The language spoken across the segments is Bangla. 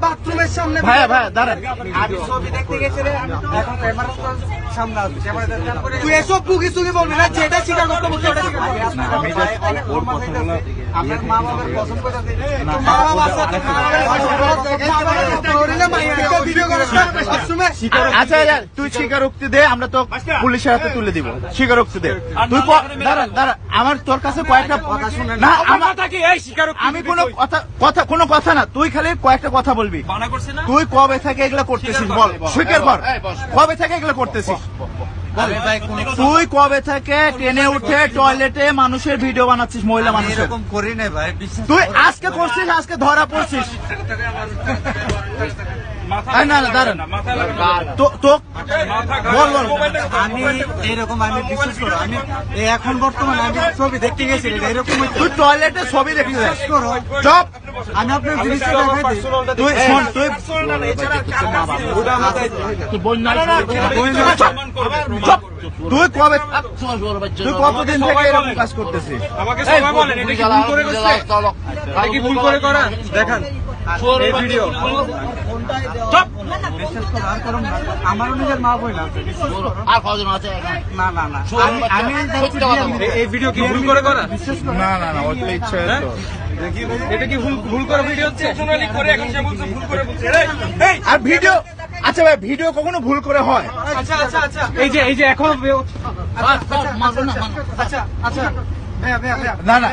বাথরুমের সামনে আমি ছবি দেখতে গেছিলাম, এখন তুই এসব বুকি সুকি বলবি না, যেটা স্বীকার করতে বলছি ওটা স্বীকার করবি। আপনার মা বাবার পছন্দ করে মা বাবা আচ্ছা তুই স্বীকারোক্তি দে, আমরা তো পুলিশের হাতে তুলে দিব। স্বীকারোক্তি দে তুই। দাঁড়া আমার তোর কাছে কয়েকটা কথা শুনে না, আমি কোনো কথা না, তুই খালি কয়েকটা কথা বলবি। তুই কবে থেকে এগুলো করতেছিস বল, স্বীকার কর, কবে থেকে এগুলো করতেছিস? তুই কবে থেকে ট্রেনে উঠে টয়লেটে মানুষের ভিডিও বানাচ্ছিস, মহিলা মানুষের? এরকম করি না ভাই, তুই আজকে করছিস, আজকে ধরা পড়ছিস। না দাঁড়ান আমি এরকম, আমি বিশ্বাস করো, আমি এখন বর্তমানে আমি ছবি দেখতে গেছি এরকম। তুই টয়লেটে ছবি দেখতে যাস, চপ। আমি আপনার জিনিসটা দেখাই দিই। তুই শোন, তুই তুই কবে, তুই কতদিন থেকে এরকম কাজ করতেছিস? আমাকে সবাই বলেন এটা কি ভুল করে করছে, এটা কি ভুল করে করা? দেখেন এই ভিডিও, আমার নিজের মা বই না আর কজন আছে? না না না, আমি এই ভিডিও কি ভুল করে করা? না না না, ওর ইচ্ছা তো। এটা কি ভুল করে ভিডিও হচ্ছে? সোনালি করে এখন সে বলছে ভুল করে বলছে। আর ভিডিও, আচ্ছা ভাই ভিডিও কখনো ভুল করে হয়? আচ্ছা আচ্ছা আচ্ছা, এই যে এখন আচ্ছা আচ্ছা ভাইয়া ভাইয়া ভাইয়া না না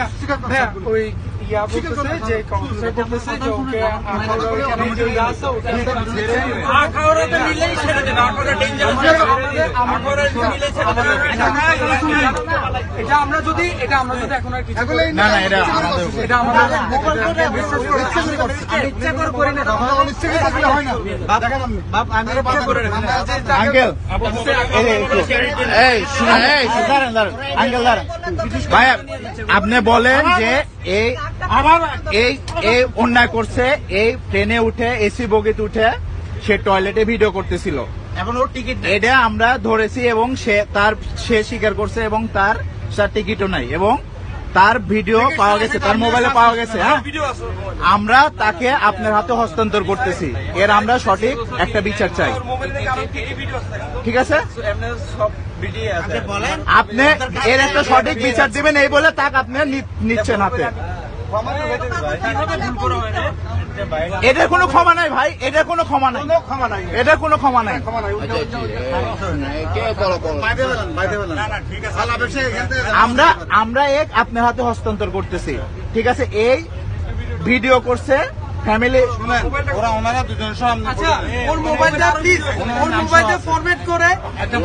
ভাইয়া ওই ইয়া বলতেছে যে কাউন্সিলর বলতেছে যে ওকে আখাউড়াতে নিলেই ছেড়ে দেবে, আখাউড়া ডেঞ্জারাস, আখাউড়া নিলেই ছেড়ে দেবে। এটা আমরা যদি এখন আর কিছু না না, এটা আমাদের এটা আমাদের বিশ্বাস করে আমি ইচ্ছা করে করি না, ইচ্ছা করে হয় না বাপ, আমি ইচ্ছা করে আঙ্কেল এই শুনুন, এই দাঁড়ান আঙ্কেল দাঁড়ান ভাই, আপনি বলেন যে এই অন্যায় করছে, এই ট্রেনে উঠে এসি বগিতে উঠে সে টয়লেটে ভিডিও করতেছিল, এখন ওর টিকিট এটা আমরা ধরেছি এবং সে স্বীকার করছে এবং তার টিকিটও নাই এবং তার ভিডিও পাওয়া গেছে, তার মোবাইলে পাওয়া গেছে। হ্যাঁ, আমরা তাকে আপনার হাতে হস্তান্তর করতেছি, এর আমরা সঠিক একটা বিচার চাই, ঠিক আছে? আপনি এর একটা সঠিক বিচার দিবেন, এই বলে তাকে আপনি নিচ্ছেন হাতে। এটার কোনো ক্ষমা নাই ভাই, এটার কোনো ক্ষমা নাই, এটার কোনো ক্ষমা নাই। আমরা আপনার হাতে হস্তান্তর করতেছি, ঠিক আছে? এই ভিডিও করছে ফ্যামিলি, ওরা ওনারা দুজন সব। আচ্ছা ওর মোবাইলটা প্লিজ, ওর মোবাইলটা ফরম্যাট করে একটা